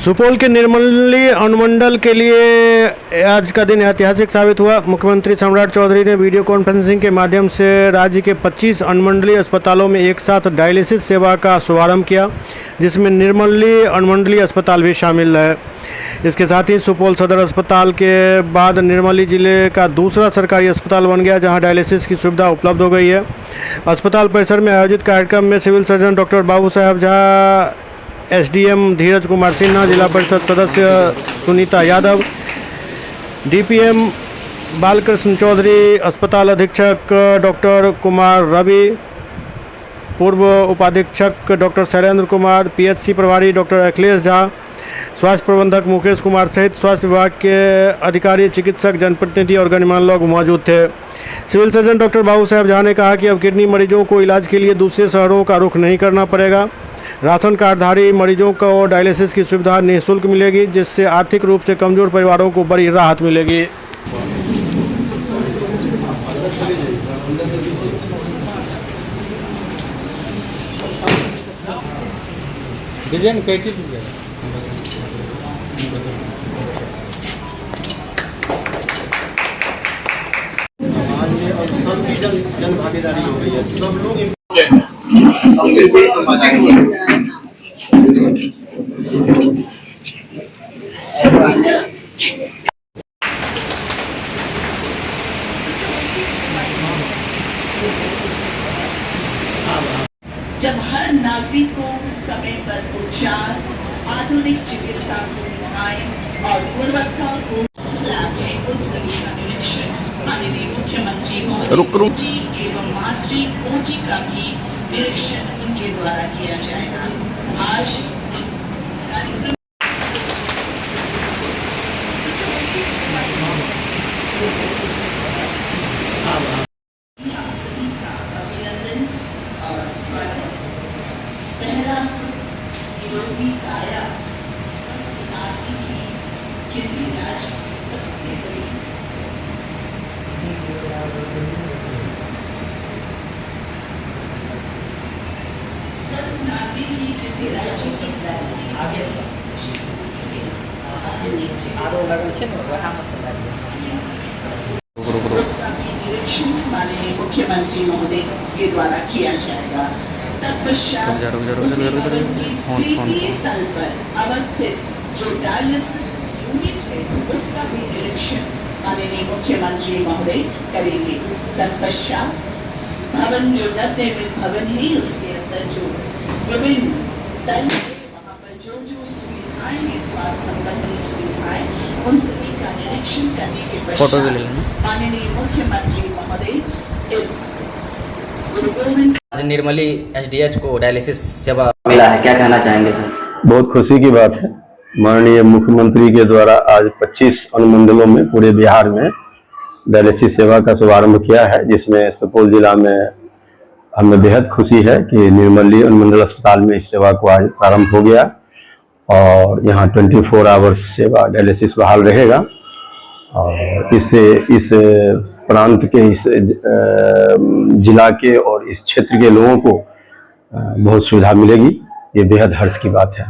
सुपौल के निर्मली अनुमंडल के लिए आज का दिन ऐतिहासिक साबित हुआ। मुख्यमंत्री सम्राट चौधरी ने वीडियो कॉन्फ्रेंसिंग के माध्यम से राज्य के 25 अनुमंडलीय अस्पतालों में एक साथ डायलिसिस सेवा का शुभारंभ किया, जिसमें निर्मली अनुमंडलीय अस्पताल भी शामिल है। इसके साथ ही सुपौल सदर अस्पताल के बाद निर्मली जिले का दूसरा सरकारी अस्पताल बन गया, जहां डायलिसिस की सुविधा उपलब्ध हो गई है। अस्पताल परिसर में आयोजित कार्यक्रम में सिविल सर्जन डॉक्टर बाबू साहब झा, एसडीएम धीरज कुमार सिन्हा, जिला परिषद सदस्य सुनीता यादव, डीपीएम बालकृष्ण चौधरी, अस्पताल अधीक्षक डॉक्टर कुमार रवि, पूर्व उपाधीक्षक डॉक्टर शैलेंद्र कुमार, पीएचसी प्रभारी डॉक्टर अखिलेश झा, स्वास्थ्य प्रबंधक मुकेश कुमार सहित स्वास्थ्य विभाग के अधिकारी, चिकित्सक, जनप्रतिनिधि और गणमान्य लोग मौजूद थे। सिविल सर्जन डॉक्टर बाबू साहब झा ने कहा कि अब किडनी मरीजों को इलाज के लिए दूसरे शहरों का रुख नहीं करना पड़ेगा। राशन कार्डधारी मरीजों को डायलिसिस की सुविधा निःशुल्क मिलेगी, जिससे आर्थिक रूप से कमजोर परिवारों को बड़ी राहत मिलेगी। जन भागीदारी हो गई है, सब लोग जब हर नागरिक को समय पर उपचार, आधुनिक चिकित्सा सुविधाएं और गुणवत्तापूर्ण लाभ है, उन सभी का निरीक्षण माननीय मुख्यमंत्री महोदय जी एवं मातृ ओजी का भी निरीक्षण उनके द्वारा किया जाएगा। आज इस कार्यक्रम अभिनंदन और स्वागत। पहला सुख निरोगी काया स्वस्थ नागरिक की किसी राज्य की सबसे बड़ी स्वस्थ नागरिक की किसी राज्य की सबसे उसका भी निरीक्षण माननीय मुख्यमंत्री महोदय के द्वारा किया जाएगा। तत्पश्चात तृतीय तल पर अवस्थित जो डायलिसिस यूनिट है, उसका भी निरीक्षण माननीय मुख्यमंत्री महोदय करेंगे। तत्पश्चात भवन जो नवनिर्मित भवन है, उसके अंदर जो विभिन्न तल है, वहाँ पर जो जो सुविधाएं हैं, स्वास्थ्य संबंधी सुविधाएं, उन सभी का निरीक्षण करने के पश्चात माननीय मुख्यमंत्री महोदय इस गुरु गोविंद निर्मली एसडीएच को डायलिसिस सेवा मिला है, क्या कहना चाहेंगे सर? बहुत खुशी की बात है। माननीय मुख्यमंत्री के द्वारा आज 25 अनुमंडलों में पूरे बिहार में डायलिसिस सेवा का शुभारंभ किया है, जिसमें सुपौल जिला में हमें बेहद खुशी है कि निर्मली अनुमंडल अस्पताल में इस सेवा को आज प्रारंभ हो गया और यहाँ 24 आवर्स सेवा डायलिसिस बहाल रहेगा और इससे इस प्रांत के, इस जिला के और इस क्षेत्र के लोगों को बहुत सुविधा मिलेगी। ये बेहद हर्ष की बात है।